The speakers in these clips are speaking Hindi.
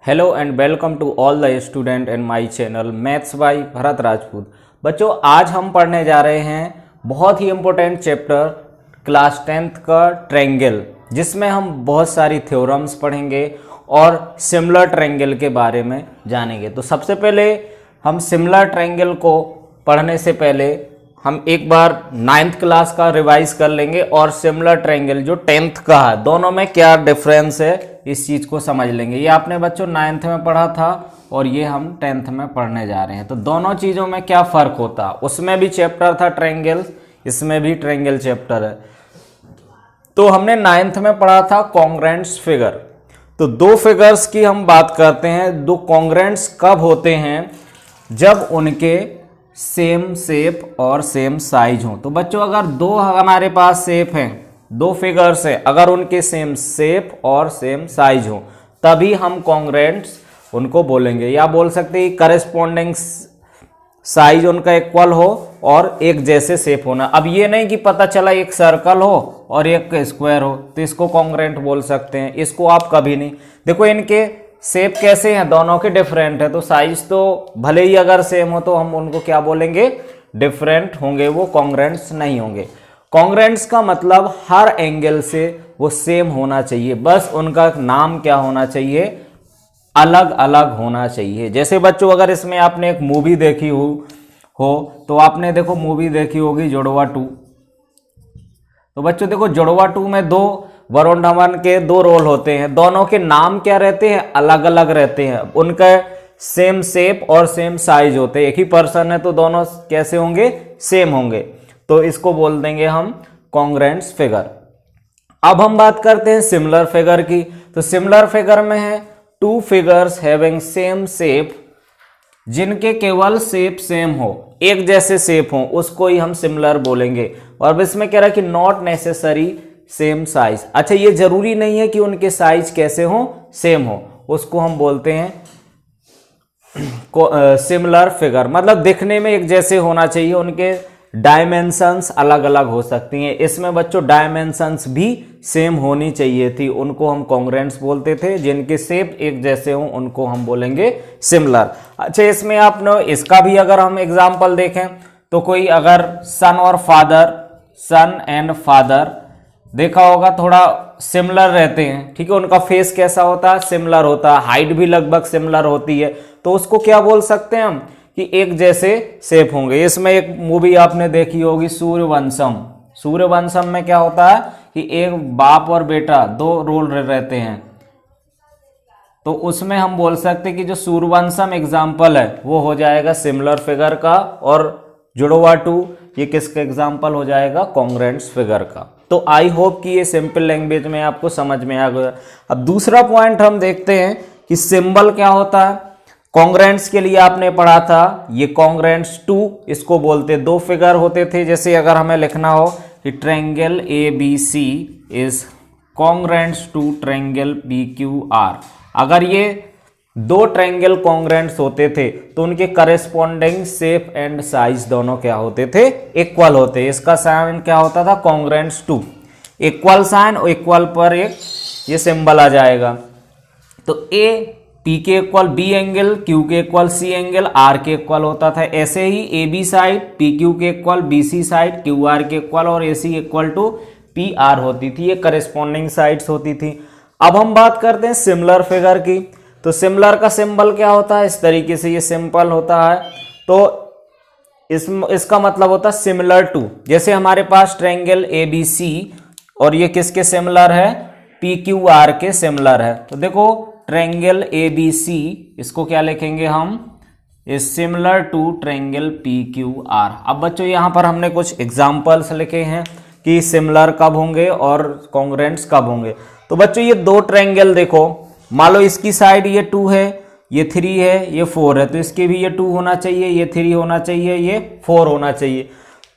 Hello and welcome to all the student in my channel maths by Bharat Rajput. बच्चों, आज हम पढ़ने जा रहे हैं बहुत ही इम्पोर्टेंट चैप्टर क्लास 10th का ट्रायंगल, जिसमें हम बहुत सारी थ्योरम्स पढ़ेंगे और सिमिलर ट्रायंगल के बारे में जानेंगे। तो सबसे पहले हम सिमिलर ट्रायंगल को पढ़ने से पहले हम एक बार 9th क्लास का रिवाइज कर लेंगे और सिमिलर ट्रायंगल जो 10th का है, दोनों में क्या डिफरेंस है इस चीज को समझ लेंगे। ये आपने बच्चों 9th में पढ़ा था और ये हम 10th में पढ़ने जा रहे हैं। तो दोनों चीजों में क्या फर्क होता, उसमें भी चैप्टर था ट्रायंगल, इसमें भी ट्रायंगल चैप्टर है। तो हमने 9th में पढ़ा था कॉन्ग्रुएंट्स फिगर। तो दो फिगर्स की हम बात करते हैं। दो कॉन्ग्रुएंट्स कब होते हैं? जब उनके सेम शेप और सेम साइज हो। तो बच्चों, अगर दो हमारे पास शेप हैं, दो फिगर्स हैं, अगर उनके सेम शेप और सेम साइज हो तभी हम कॉन्ग्रुएंट्स उनको बोलेंगे, या बोल सकते हैं करेस्पॉन्डिंग साइज उनका इक्वल हो और एक जैसे शेप होना। अब ये नहीं कि पता चला एक सर्कल हो और एक स्क्वायर हो तो इसको कॉन्ग्रुएंट बोल सकते हैं, इसको आप कभी नहीं। देखो इनके शेप कैसे हैं, दोनों के डिफरेंट है, तो साइज तो भले ही अगर सेम हो तो हम उनको क्या बोलेंगे, डिफरेंट होंगे, वो कॉन्ग्रुएंट्स नहीं होंगे। कॉन्ग्रुएंट्स का मतलब हर एंगल से वो सेम होना चाहिए, बस उनका नाम क्या होना चाहिए, अलग अलग होना चाहिए। जैसे बच्चों, अगर इसमें आपने एक मूवी देखी हो तो आपने देखो मूवी देखी होगी जुड़वा 2। तो बच्चों देखो, जुड़वा 2 में दो वरुण धवन के दो रोल होते हैं, दोनों के नाम क्या रहते हैं, अलग अलग रहते हैं, उनका सेम शेप और सेम साइज होते हैं। एक ही पर्सन है तो दोनों कैसे होंगे, सेम होंगे, तो इसको बोल देंगे हम कॉन्ग्रुएंट्स फिगर। अब हम बात करते हैं सिमिलर फिगर की। तो सिमिलर फिगर में है two figures having same shape, जिनके केवल शेप सेम हो, एक जैसे शेप हो, उसको ही हम सिमिलर बोलेंगे। और इसमें कह रहा है कि नॉट नेसेसरी सेम साइज। अच्छा, ये जरूरी नहीं है कि उनके साइज कैसे हो, सेम हो, उसको हम बोलते हैं सिमिलर फिगर। मतलब दिखने में एक जैसे होना चाहिए, उनके डायमेंशंस अलग अलग हो सकती हैं। इसमें बच्चों डायमेंशंस भी सेम होनी चाहिए थी, उनको हम कॉन्ग्रुएंट्स बोलते थे। जिनके शेप एक जैसे हो उनको हम बोलेंगे सिमिलर। अच्छा, इसमें आपने इसका भी अगर हम एग्जांपल देखें तो कोई अगर सन और फादर, सन एंड फादर देखा होगा, थोड़ा सिमिलर रहते हैं, ठीक है, उनका फेस कैसा होता है, सिमिलर होता है, हाइट भी लगभग सिमिलर होती है, तो उसको क्या बोल सकते हैं हम कि एक जैसे शेप होंगे। इसमें एक मूवी आपने देखी होगी सूर्यवंशम। सूर्यवंशम में क्या होता है कि एक बाप और बेटा दो रोल रहते हैं, तो उसमें हम बोल सकते हैं कि जो सूर्यवंशम एग्जाम्पल है वो हो जाएगा सिमिलर फिगर का, और जुड़वा 2 ये किसका एग्जाम्पल हो जाएगा, कॉन्ग्रुएंट्स फिगर का। तो आई होप कि ये सिंपल लैंग्वेज में आपको समझ में आ गया। अब दूसरा पॉइंट हम देखते हैं कि सिंबल क्या होता है। कॉन्ग्रुएंट्स के लिए आपने पढ़ा था ये कॉन्ग्रुएंट्स 2, इसको बोलते, दो फिगर होते थे। जैसे अगर हमें लिखना हो कि triangle ABC is congruents to triangle PQR, अगर ये दो ट्रायंगल कॉन्ग्रुएंट्स होते थे तो उनके करेस्पॉन्डिंग शेप एंड साइज दोनों क्या होते थे, इक्वल होते। इसका साइन क्या होता था, कॉन्ग्रुएंट्स 2, इक्वल साइन, और इक्वल पर एक ये सिंबल आ जाएगा। तो A P के इक्वल B एंगल, Q के इक्वल C एंगल, R के इक्वल होता था। ऐसे ही AB साइड PQ के इक्वल, BC साइड QR के इक्वल, और AC इक्वल टू PR होती थी। ये करेस्पॉन्डिंग साइड्स होती थी। अब हम बात करते हैं सिमिलर फिगर की। तो सिमिलर का सिंबल क्या होता है, इस तरीके से ये सिंपल होता है। तो इसका मतलब होता है सिमिलर टू। जैसे हमारे पास ट्रायंगल ABC और ये किसके सिमिलर है, PQR के सिमिलर है। तो देखो ट्रायंगल ABC, इसको क्या लिखेंगे हम, is similar to triangle PQR। अब बच्चों यहाँ पर हमने कुछ एग्जाम्पल्स लिखे हैं कि सिमिलर कब होंगे और कॉन्ग्रुएंट्स कब होंगे। तो बच्चों ये दो ट्रायंगल देखो, मान लो इसकी साइड ये 2 है, ये 3 है, ये 4 है, तो इसके भी ये 2 होना चाहिए, ये 3 होना चाहिए, ये 4 होना चाहिए।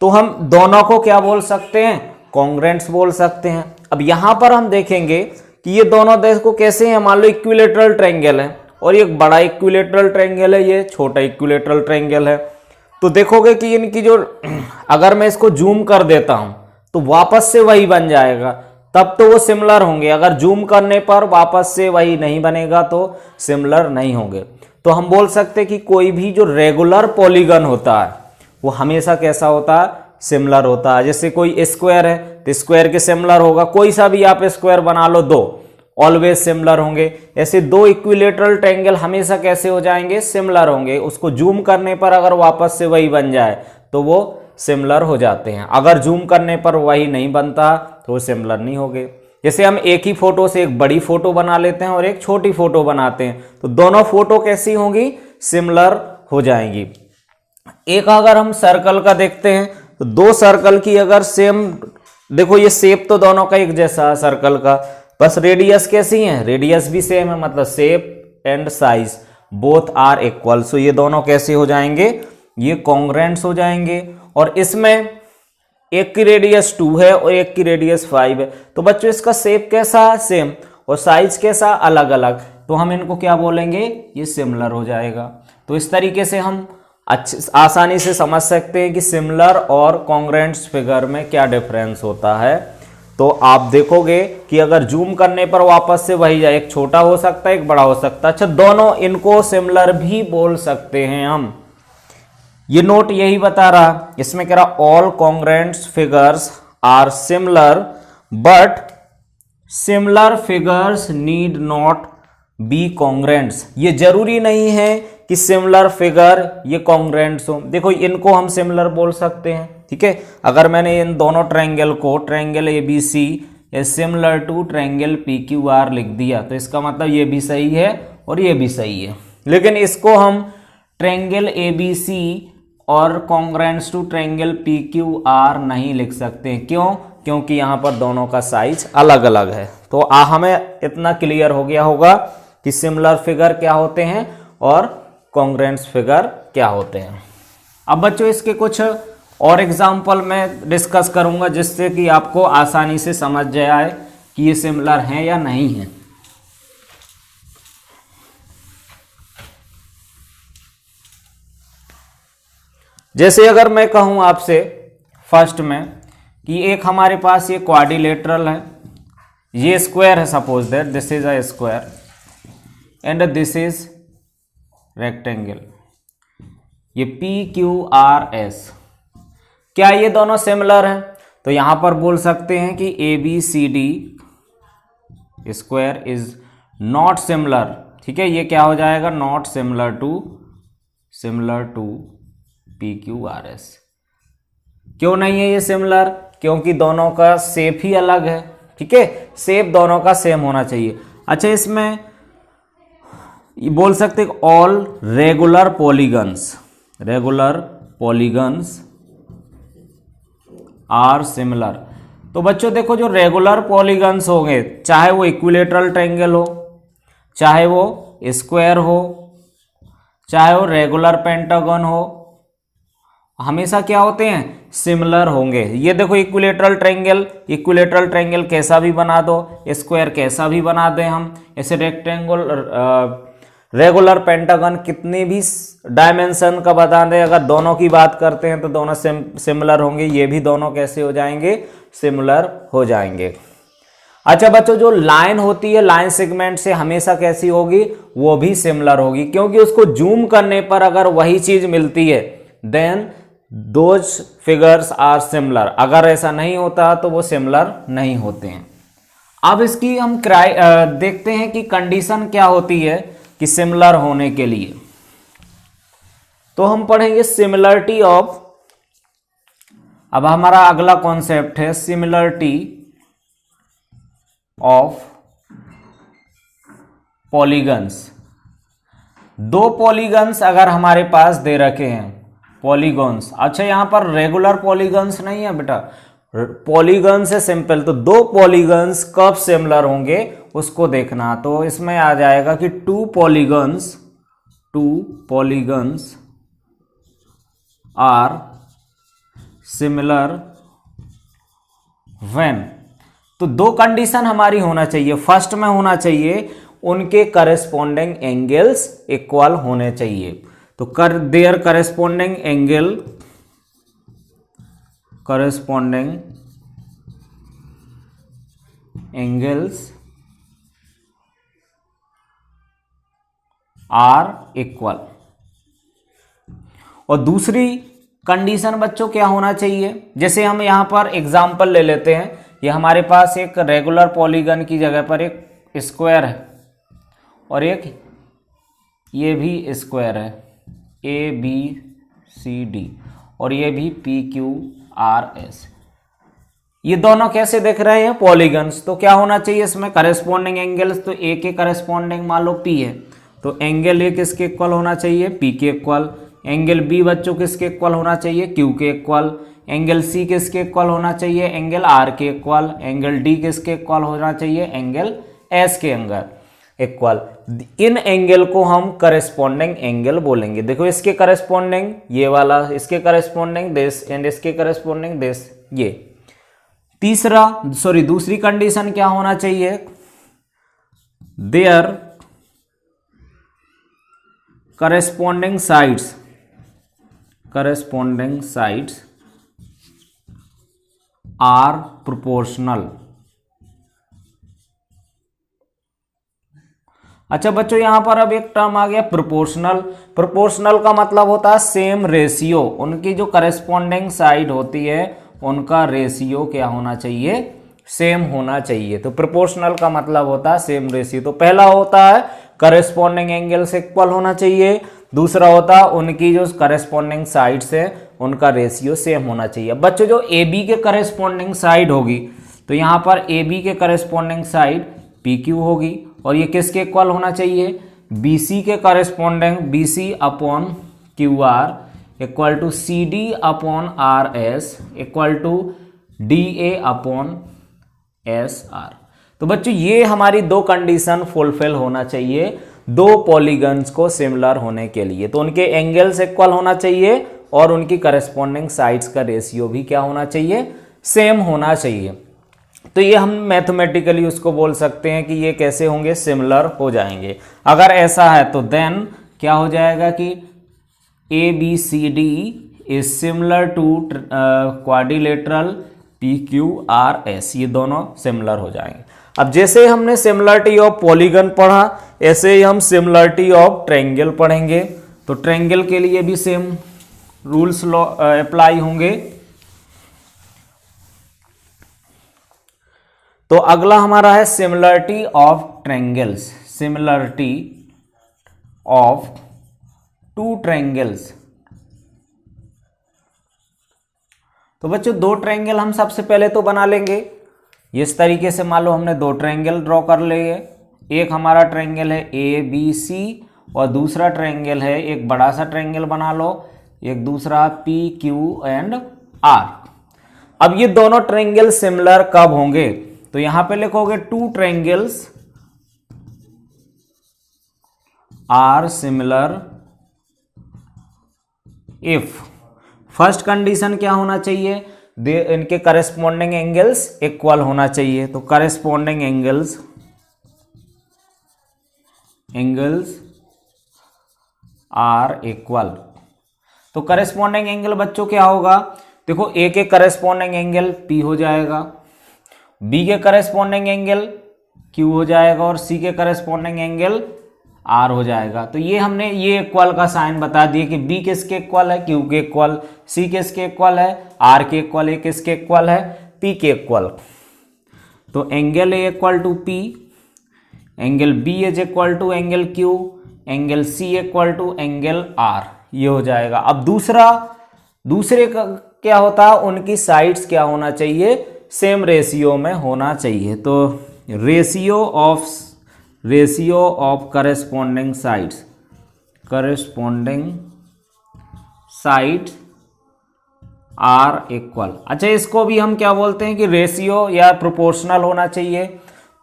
तो हम दोनों को क्या बोल सकते हैं, कॉन्ग्रुएंट्स बोल सकते हैं। अब यहां पर हम देखेंगे कि ये दोनों देखो कैसे हैं। मान लो इक्विलैटरल ट्रायंगल है और ये बड़ा इक्विलैटरल ट्रायंगल है, ये छोटा इक्विलैटरल ट्रायंगल है। तो देखोगे कि इनकी जो, अगर मैं इसको जूम कर देता हूं तो वापस से वही बन जाएगा। तब तो वो सिमिलर होंगे। अगर जूम करने पर वापस से वही नहीं बनेगा तो सिमिलर नहीं होंगे। तो हम बोल सकते कि कोई भी जो रेगुलर पॉलीगन होता है वो हमेशा कैसा होता है, सिमिलर होता है। जैसे कोई स्क्वायर है तो स्क्वायर के सिमिलर होगा, कोई सा भी आप स्क्वायर बना लो, दो ऑलवेज सिमिलर होंगे। ऐसे दो इक्विलेटरल ट्रायंगल हमेशा कैसे हो जाएंगे, सिमिलर होंगे। उसको जूम करने पर अगर वापस से वही बन जाए तो वो सिमिलर हो जाते हैं। अगर जूम करने पर वही नहीं बनता तो वो सिमिलर नहीं होंगे। जैसे हम एक ही फोटो से एक बड़ी फोटो बना लेते हैं और एक छोटी फोटो बनाते हैं, तो दोनों फोटो कैसी होंगी, सिमिलर हो जाएंगी। एक अगर हम सर्कल का देखते हैं तो दो सर्कल की अगर सेम, देखो ये शेप तो दोनों का एक जैसा है सर्कल का, बस रेडियस कैसी है, रेडियस भी सेम है, मतलब shape and size both are equal. So ये दोनों कैसे हो जाएंगे, ये कॉन्ग्रुएंट्स हो जाएंगे। और इसमें एक की रेडियस 2 है और एक की रेडियस 5 है, तो बच्चों इसका शेप कैसा है, सेम, और साइज कैसा, अलग अलग, तो हम इनको क्या बोलेंगे, ये सिमिलर हो जाएगा। तो इस तरीके से हम आसानी से समझ सकते हैं कि सिमिलर और कॉन्ग्रुएंट्स फिगर में क्या डिफरेंस होता है। तो आप देखोगे कि अगर जूम करने पर वापस से वही जाए, एक छोटा हो सकता है एक बड़ा हो सकता है। अच्छा, दोनों इनको सिमिलर भी बोल सकते हैं हम। ये नोट यही बता रहा, इसमें कह रहा all congruents figures are similar but similar figures need not be congruents. ये जरूरी नहीं है कि सिमिलर फिगर ये कॉन्ग्रुएंट्स हो। देखो इनको हम सिमिलर बोल सकते हैं, ठीक है। अगर मैंने इन दोनों ट्रायंगल को, triangle ABC is similar to triangle PQR लिख दिया, तो इसका मतलब ये भी सही है और ये भी सही है। लेकिन इसको हम ट्रायंगल ABC और कॉन्ग्रुएंट्स टू ट्रायंगल PQR नहीं लिख सकते। क्यों? क्योंकि यहाँ पर दोनों का साइज अलग अलग है। तो हमें इतना क्लियर हो गया होगा कि सिमिलर फिगर क्या होते हैं और कॉन्ग्रुएंट्स फिगर क्या होते हैं। अब बच्चों इसके कुछ और एग्जाम्पल मैं डिस्कस करूंगा जिससे कि आपको आसानी से समझ जाए कि ये सिमिलर हैं या नहीं हैं। जैसे अगर मैं कहूं आपसे फर्स्ट में कि एक हमारे पास ये क्वाड्रिलेटरल है, ये स्क्वायर है, suppose that this is a square and this is rectangle, ये PQRS, क्या ये दोनों सिमिलर हैं? तो यहां पर बोल सकते हैं कि ABCD square is not similar, ठीक है। ये क्या हो जाएगा, नॉट सिमिलर टू PQRS। क्यों नहीं है ये सिमिलर? क्योंकि दोनों का शेप ही अलग है, ठीक है। शेप दोनों का सेम होना चाहिए। अच्छा, इसमें ये बोल सकते हैं all regular polygons are similar. तो बच्चों देखो जो रेगुलर पॉलीगन्स होंगे, चाहे वो इक्विलेटरल ट्रायंगल हो, चाहे वो स्क्वायर हो, चाहे वो रेगुलर पेंटागन हो, हमेशा क्या होते हैं, सिमिलर होंगे। ये देखो इक्विलेटरल ट्रायंगल कैसा भी बना दो, स्क्वायर कैसा भी बना दें हम, ऐसे रेगुलर पेंटागन कितने भी डायमेंशन का बता दें, अगर दोनों की बात करते हैं तो दोनों सिमिलर होंगे। ये भी दोनों कैसे हो जाएंगे, सिमिलर हो जाएंगे। अच्छा बच्चों, जो लाइन होती है लाइन सेगमेंट से हमेशा कैसी होगी, वो भी सिमिलर होगी, क्योंकि उसको जूम करने पर अगर वही चीज मिलती है then those figures are similar. अगर ऐसा नहीं होता तो वो सिमिलर नहीं होते हैं। अब इसकी हम देखते हैं कि कंडीशन क्या होती है कि सिमिलर होने के लिए। तो हम पढ़ेंगे सिमिलरिटी ऑफ, अब हमारा अगला कॉन्सेप्ट है सिमिलरिटी ऑफ पॉलीगन्स। दो पॉलीगन्स अगर हमारे पास दे रखे हैं, पॉलीगॉन्स, अच्छा यहां पर रेगुलर पॉलीगन्स नहीं है बेटा, पॉलीगन्स है सिंपल। तो दो पॉलीगन्स कब सिमिलर होंगे उसको देखना। तो इसमें आ जाएगा कि two polygons are similar when. तो दो कंडीशन हमारी होना चाहिए। फर्स्ट में होना चाहिए उनके करस्पॉन्डिंग एंगल्स इक्वल होने चाहिए। तो their corresponding angles are equal. और दूसरी कंडीशन बच्चों क्या होना चाहिए, जैसे हम यहां पर एग्जांपल ले लेते हैं, ये हमारे पास एक रेगुलर पॉलीगन की जगह पर एक स्क्वायर है और एक ये भी स्क्वायर है, ए बी सी डी, और ये भी पी क्यू आर एस। ये दोनों कैसे दिख रहे हैं, पॉलीगन्स। तो क्या होना चाहिए इसमें, करेस्पॉन्डिंग एंगल्स। तो ए के करेस्पॉन्डिंग मान लो पी है, तो एंगल ए किसके इक्वल होना चाहिए, पी के इक्वल। एंगल बी बच्चों किसके इक्वल होना चाहिए, क्यू के इक्वल। एंगल सी किसके इक्वल होना चाहिए, एंगल आर के इक्वल। एंगल डी किसके इक्वल होना चाहिए, एंगल एस के एंगल इक्वल। इन एंगल को हम करेस्पॉन्डिंग एंगल बोलेंगे। देखो इसके करेस्पॉन्डिंग ये वाला, इसके करेस्पॉन्डिंग दिस, एंड इसके करेस्पॉन्डिंग दिस। ये दूसरी कंडीशन क्या होना चाहिए, their corresponding sides are proportional. अच्छा बच्चों, यहां पर अब एक टर्म आ गया प्रोपोर्शनल। प्रोपोर्शनल का मतलब होता है सेम रेशियो, उनकी जो करेस्पॉन्डिंग साइड होती है उनका रेशियो क्या होना चाहिए, सेम होना चाहिए। तो प्रोपोर्शनल का मतलब होता है सेम रेशियो। तो पहला होता है करेस्पॉन्डिंग एंगल से इक्वल होना चाहिए, दूसरा होता है उनकी जो करेस्पॉन्डिंग साइड्स है उनका रेशियो सेम होना चाहिए। बच्चों जो ए बी के करेस्पॉन्डिंग साइड होगी, तो यहां पर ए बी के करेस्पॉन्डिंग साइड पी क्यू होगी, और ये किसके इक्वल होना चाहिए, बी सी के corresponding B C upon Q R equal to C D upon R S equal to D A upon S R. तो बच्चों ये हमारी दो कंडीशन फुलफिल होना चाहिए दो पॉलीगन्स को सिमिलर होने के लिए। तो उनके एंगल्स इक्वल होना चाहिए और उनकी करस्पॉन्डिंग साइड्स का रेशियो भी क्या होना चाहिए, सेम होना चाहिए। तो ये हम मैथमेटिकली उसको बोल सकते हैं कि ये कैसे होंगे, सिमिलर हो जाएंगे। अगर ऐसा है तो देन क्या हो जाएगा कि A B C D is similar to quadrilateral P Q R S, ये दोनों सिमिलर हो जाएंगे। अब जैसे हमने सिमिलरिटी ऑफ पॉलीगन पढ़ा, ऐसे ही हम सिमिलरिटी ऑफ ट्रायंगल पढ़ेंगे। तो ट्रायंगल के लिए भी सेम रूल्स अप्लाई होंगे। तो अगला हमारा है similarity of triangles, similarity of two triangles. तो बच्चों दो ट्रायंगल हम सबसे पहले तो बना लेंगे इस तरीके से। मान लो हमने दो ट्रायंगल ड्रॉ कर लिए, एक हमारा ट्रायंगल है ए बी सी और दूसरा ट्रायंगल है, एक बड़ा सा ट्रायंगल बना लो, एक दूसरा पी क्यू एंड आर। अब ये दोनों ट्रायंगल सिमिलर कब होंगे, तो यहां पे लिखोगे two triangles are similar if, first condition क्या होना चाहिए, इनके करस्पॉन्डिंग एंगल्स इक्वल होना चाहिए। तो करस्पॉन्डिंग एंगल्स आर इक्वल। तो करस्पॉन्डिंग एंगल बच्चों क्या होगा, देखो ए के करस्पॉन्डिंग एंगल पी हो जाएगा, बी के करस्पॉन्डिंग एंगल क्यू हो जाएगा और सी के करस्पॉन्डिंग एंगल आर हो जाएगा। तो ये हमने ये इक्वल का साइन बता दिए कि बी किसके इक्वल है, क्यू के इक्वल, सी किसके इक्वल है, आर के इक्वल, ए किसके इक्वल है, पी के इक्वल। तो angle A equal to P, angle B is equal to angle Q, angle C equal to angle R, ये हो जाएगा। अब दूसरे का क्या होता है, उनकी साइड्स क्या होना चाहिए, सेम रेशियो में होना चाहिए। तो ratio of corresponding sides are equal. अच्छा इसको भी हम क्या बोलते हैं कि रेशियो या प्रोपोर्शनल होना चाहिए।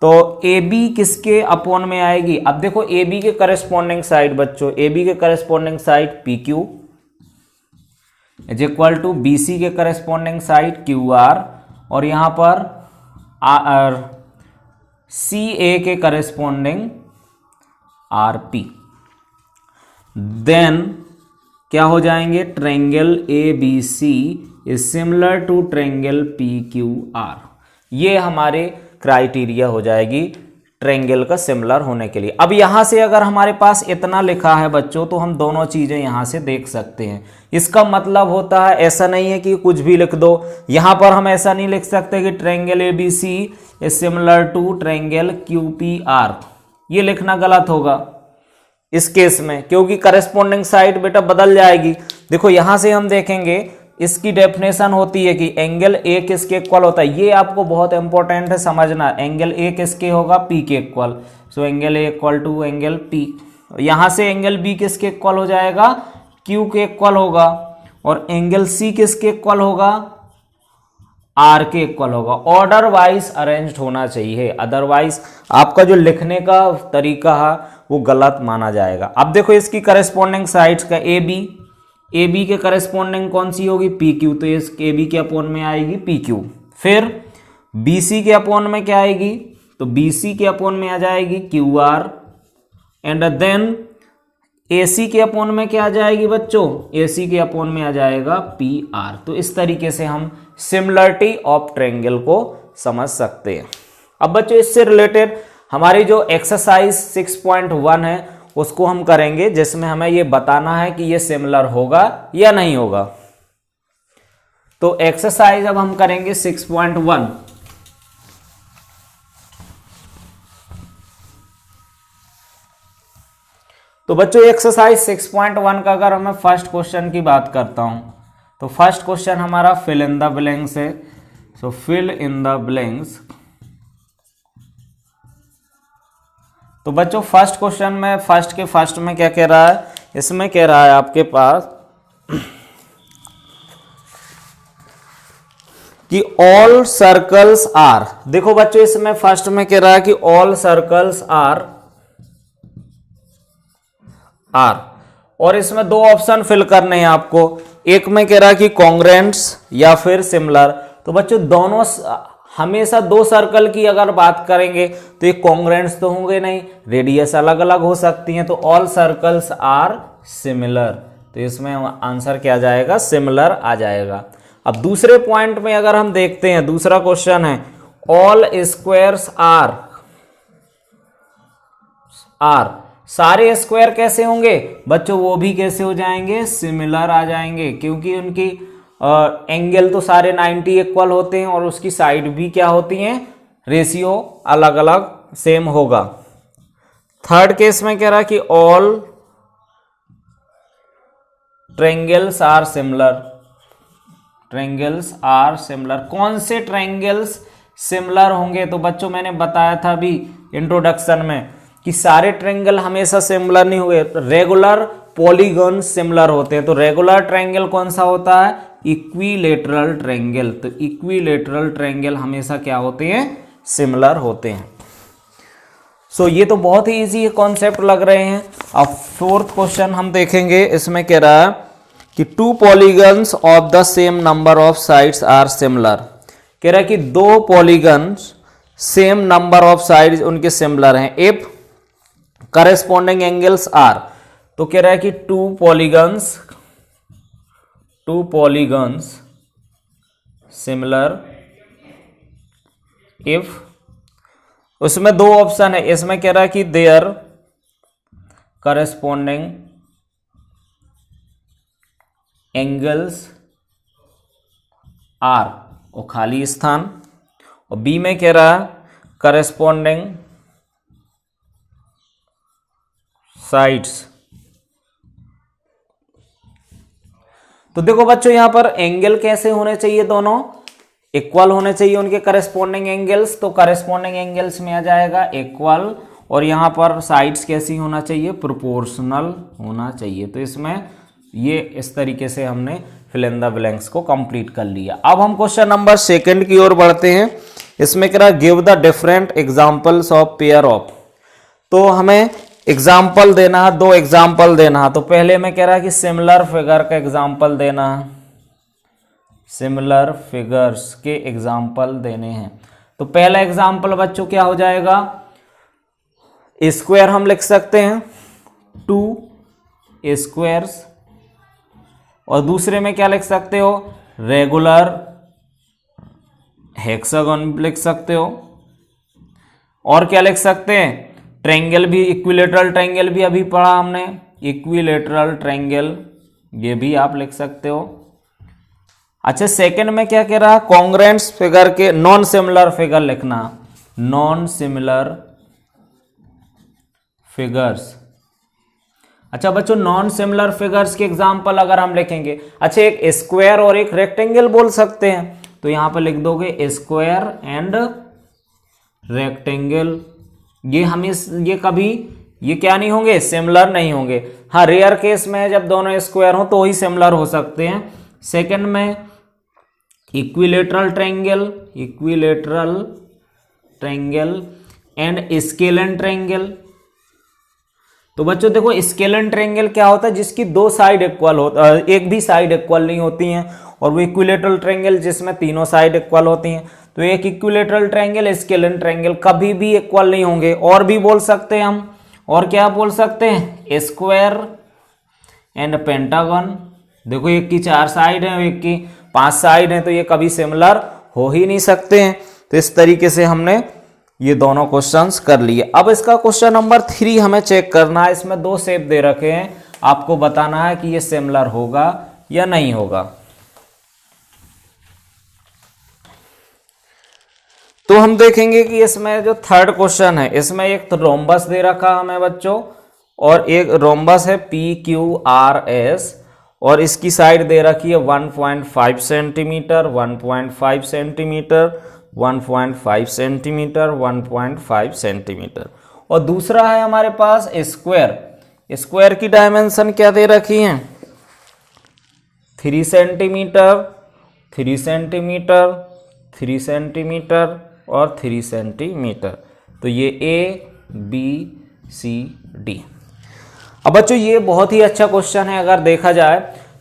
तो ए बी किसके अपॉन में आएगी, अब देखो ए बी के करस्पॉन्डिंग साइड बच्चों, ए बी के corresponding side P Q is equal to B C के करस्पॉन्डिंग साइड क्यू आर, और यहां पर सी ए के करस्पॉन्डिंग आर पी। देन क्या हो जाएंगे, triangle A B C is similar to triangle P Q R. ये हमारे क्राइटेरिया हो जाएगी ट्रायंगल का सिमिलर होने के लिए। अब यहां से अगर हमारे पास इतना लिखा है बच्चों, तो हम दोनों चीजें यहां से देख सकते हैं। इसका मतलब होता है, ऐसा नहीं है कि कुछ भी लिख दो। यहां पर हम ऐसा नहीं लिख सकते कि triangle ABC is similar to triangle QPR, ये लिखना गलत होगा इस केस में, क्योंकि करस्पॉन्डिंग साइड बेटा बदल जाएगी। देखो यहां से हम देखेंगे, इसकी डेफिनेशन होती है कि एंगल ए किसके इक्वल होता है। ये आपको बहुत इंपॉर्टेंट है समझना, एंगल ए किसके होगा, पी के equal. So angle A equal to angle P. यहां से एंगल बी किसके इक्वल हो जाएगा, क्यू के इक्वल होगा। और एंगल सी किसके इक्वल होगा, आर के इक्वल होगा। ऑर्डर वाइज अरेंज्ड होना चाहिए, अदरवाइज आपका जो लिखने का तरीका है वो गलत माना जाएगा। अब देखो इसकी करस्पॉन्डिंग साइड्स का ए बी के करस्पॉन्डिंग कौन सी होगी, पी क्यू, तो इस ए बी के अपोन में आएगी पी क्यू। फिर बी सी के अपोन में क्या आएगी, तो बी सी के अपोन में आ जाएगी क्यू आर। एंड देन ए सी के अपोन में क्या आ जाएगी बच्चों, ए सी के अपोन में आ जाएगा पी आर। तो इस तरीके से हम सिमिलरिटी ऑफ ट्रायंगल को समझ सकते हैं। अब बच्चों इससे रिलेटेड हमारी जो एक्सरसाइज 6.1 है उसको हम करेंगे, जिसमें हमें ये बताना है कि ये सिमिलर होगा या नहीं होगा। तो एक्सरसाइज अब हम करेंगे 6.1। तो बच्चों एक्सरसाइज 6.1 का अगर मैं फर्स्ट क्वेश्चन की बात करता हूं, तो फर्स्ट क्वेश्चन हमारा फिल इन द ब्लैंक्स है। सो फिल इन द ब्लैंक्स। तो बच्चों फर्स्ट क्वेश्चन में फर्स्ट में क्या कह रहा है, इसमें कह रहा है आपके पास कि ऑल सर्कल्स आर। देखो बच्चों इसमें फर्स्ट में कह रहा है कि ऑल सर्कल्स आर और इसमें दो ऑप्शन फिल करने हैं आपको। एक में कह रहा है कि कॉन्ग्रेंट्स या फिर सिमिलर। तो बच्चों दोनों हमेशा दो सर्कल की अगर बात करेंगे तो ये कॉन्ग्रेंट्स तो होंगे नहीं, रेडियस अलग अलग हो सकती हैं। तो ऑल सर्कल्स आर सिमिलर, तो इसमें आंसर क्या जाएगा, सिमिलर आ जाएगा। अब दूसरे पॉइंट में अगर हम देखते हैं, दूसरा क्वेश्चन है ऑल स्क्वायर्स आर सारे स्क्वायर कैसे होंगे बच्चों, वो भी कैसे हो जाएंगे, सिमिलर आ जाएंगे, क्योंकि उनकी एंगल तो सारे 90 इक्वल होते हैं और उसकी साइड भी क्या होती हैं, रेशियो अलग अलग सेम होगा। थर्ड केस में कह रहा है कि all triangles are similar. Triangles are similar, कौन से ट्रायंगल्स सिमिलर होंगे, तो बच्चों मैंने बताया था अभी इंट्रोडक्शन में कि सारे ट्रायंगल हमेशा सिमिलर नहीं हुए, रेगुलर पॉलीगन सिमिलर होते हैं। तो रेगुलर ट्रायंगल कौन सा होता है, इक्विलेटरल ट्रायंगल। तो इक्विलेटरल ट्रायंगल हमेशा क्या होते हैं, सिमिलर होते हैं। सो ये तो बहुत ही इजी कॉन्सेप्ट लग रहे हैं। अब फोर्थ क्वेश्चन हम देखेंगे, इसमें कह रहा है कि two polygons of the same number of sides are similar. कह रहा है कि दो polygons same number of sides उनके सिमिलर हैं इफ करस्पॉन्डिंग एंगल्स आर। तो कह रहा है कि टू पॉलीगन्स सिमिलर इफ, उसमें दो ऑप्शन है, इसमें कह रहा है कि देयर करस्पॉन्डिंग एंगल्स आर और खाली स्थान, और बी में कह रहा है करस्पॉन्डिंग साइड्स। तो देखो बच्चों यहां पर एंगल कैसे होने चाहिए, दोनों इक्वल होने चाहिए उनके करस्पॉन्डिंग एंगल्स। तो करस्पॉन्डिंग एंगल्स में आ जाएगा इक्वल, और यहां पर साइड्स कैसी होना चाहिए, प्रोपोर्शनल होना चाहिए। तो इसमें ये इस तरीके से हमने फिल इन द ब्लैंक्स को कंप्लीट कर लिया। अब हम क्वेश्चन नंबर 2 की ओर बढ़ते हैं। इसमें कह रहा है give the different examples of pair of. तो हमें एग्जाम्पल देना है, दो एग्जाम्पल देना है। तो पहले में कह रहा है कि सिमिलर फिगर का एग्जाम्पल देना है, सिमिलर फिगर्स के एग्जाम्पल देने हैं। तो पहला एग्जाम्पल बच्चों क्या हो जाएगा, स्क्वायर हम लिख सकते हैं 2 स्क्वायर्स, और दूसरे में क्या लिख सकते हो, रेगुलर हेक्सागन लिख सकते हो। और क्या लिख सकते हैं, ट्रायंगल भी, इक्विलेटरल ट्रायंगल भी अभी पढ़ा हमने, इक्विलेटरल ट्रायंगल ये भी आप लिख सकते हो। अच्छा, सेकंड में क्या कह रहा, कॉन्ग्रुएंस फिगर के नॉन सिमिलर फिगर लिखना, नॉन सिमिलर फिगर्स। अच्छा बच्चों, नॉन सिमिलर फिगर्स के एग्जांपल अगर हम लिखेंगे, अच्छा एक स्क्वायर और एक रेक्टेंगल बोल सकते हैं, तो यहां पर लिख दोगे स्क्वायर एंड रेक्टेंगल। ये हम ये कभी ये क्या नहीं होंगे, सिमिलर नहीं होंगे। हाँ, रेयर केस में जब दोनों स्क्वायर हो तो ही सिमिलर हो सकते हैं। सेकंड में equilateral triangle, equilateral triangle and scalene triangle. तो बच्चों देखो, स्केलन ट्रायंगल क्या होता है, जिसकी दो साइड इक्वल होता है, एक भी साइड इक्वल नहीं होती हैं, और वो इक्विलेटरल ट्रायंगल जिसमें तीनों साइड इक्वल होती हैं। तो एक इक्विलेटरल ट्रायंगल, स्केलन ट्रायंगल कभी भी इक्वल नहीं होंगे। और भी बोल सकते हैं हम, और क्या बोल सकते हैं, स्क्वायर एंड पेंटागन। देखो एक की 4 साइड है, एक की 5 साइड है, तो ये कभी सिमिलर हो ही नहीं सकते हैं। तो इस तरीके से हमने ये दोनों क्वेश्चंस कर लिए। अब इसका क्वेश्चन नंबर 3 हमें चेक करना है। इसमें 2 शेप दे रखे हैं, आपको बताना है कि ये सिमिलर होगा या नहीं होगा। तो हम देखेंगे कि इसमें जो थर्ड क्वेश्चन है, इसमें एक तो रोम्बस दे रखा हमें बच्चों, और एक रोम्बस है PQRS, और इसकी साइड दे रखी है 1.5 सेंटीमीटर, 1.5 सेंटीमीटर, 1.5 सेंटीमीटर, 1.5 सेंटीमीटर। और दूसरा है हमारे पास स्क्वायर। स्क्वायर की डायमेंशन क्या दे रखी है, 3 सेंटीमीटर, 3 सेंटीमीटर, 3 सेंटीमीटर और 3 सेंटीमीटर। तो ये ABCD। अब बच्चों ये बहुत ही अच्छा क्वेश्चन है। अगर देखा जाए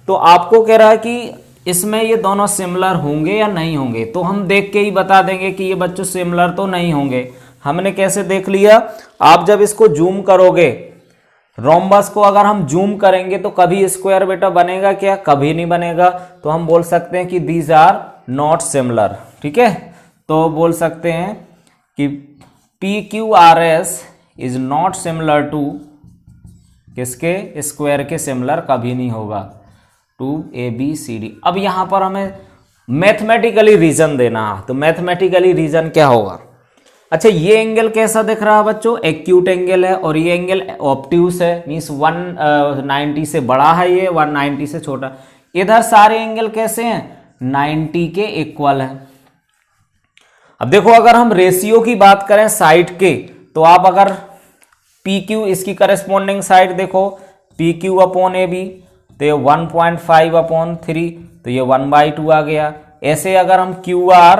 तो आपको कह रहा है कि इसमें ये दोनों सिमिलर होंगे या नहीं होंगे, तो हम देख के ही बता देंगे कि ये बच्चों सिमिलर तो नहीं होंगे। हमने कैसे देख लिया, आप जब इसको जूम करोगे, रोम्बस को अगर हम जूम करेंगे तो कभी स्क्वायर बेटा बनेगा क्या, कभी नहीं बनेगा। तो हम बोल सकते हैं कि दीज आर नॉट सिमिलर। ठीक है, तो बोल सकते हैं कि PQRS is not similar to किसके, स्क्वायर के सिमिलर कभी नहीं होगा टू ABCD। अब यहां पर हमें मैथमेटिकली रीजन देना है, तो मैथमेटिकली रीजन क्या होगा। अच्छा, ये एंगल कैसा दिख रहा है बच्चों, एक्यूट एंगल है, और ये एंगल ऑब्ट्यूस है, मीन्स 190 से बड़ा है, ये 190 से छोटा। इधर सारे एंगल कैसे हैं, 90 के इक्वल हैं। अब देखो, अगर हम रेशियो की बात करें साइड के, तो आप अगर PQ इसकी करस्पॉन्डिंग साइड देखो, PQ अपॉन AB, तो ये 1.5 अपॉन 3, तो ये 1/2 आ गया। ऐसे अगर हम QR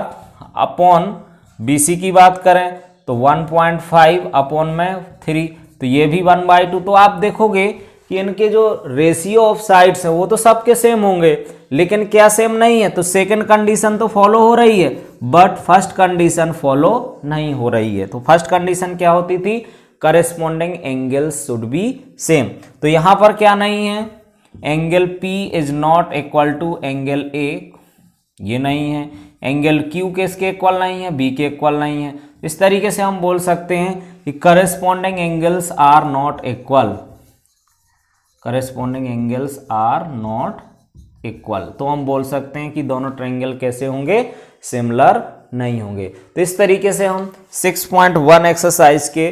अपॉन BC की बात करें तो 1.5 अपॉन में 3, तो ये भी 1/2। तो आप देखोगे कि इनके जो रेशियो ऑफ साइड्स है वो तो सबके सेम होंगे, लेकिन क्या सेम नहीं है, तो सेकंड कंडीशन तो फॉलो हो रही है, बट फर्स्ट कंडीशन फॉलो नहीं हो रही है। तो फर्स्ट कंडीशन क्या होती थी, corresponding angles should be same. तो यहां पर क्या नहीं है, angle P is not equal to angle A, ये नहीं है। एंगल Q किसके इक्वल नहीं है, B के इक्वल नहीं है। इस तरीके से हम बोल सकते हैं कि corresponding angles are not equal, corresponding angles are not equal. तो हम बोल सकते हैं कि दोनों ट्रायंगल कैसे होंगे, सिमिलर नहीं होंगे। तो इस तरीके से हम 6.1 एक्सरसाइज के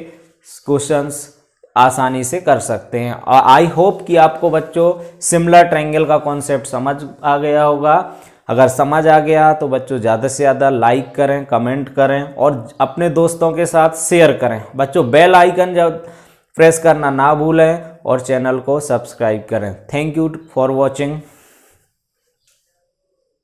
क्वेश्चंस आसानी से कर सकते हैं। और आई होप कि आपको बच्चों सिमिलर ट्रायंगल का कॉन्सेप्ट समझ आ गया होगा। अगर समझ आ गया तो बच्चों ज़्यादा से ज़्यादा लाइक करें, कमेंट करें और अपने दोस्तों के साथ शेयर करें। बच्चों बेल आइकन जब प्रेस करना ना भूलें और चैनल को सब्सक्राइब करें। Thank you for watching.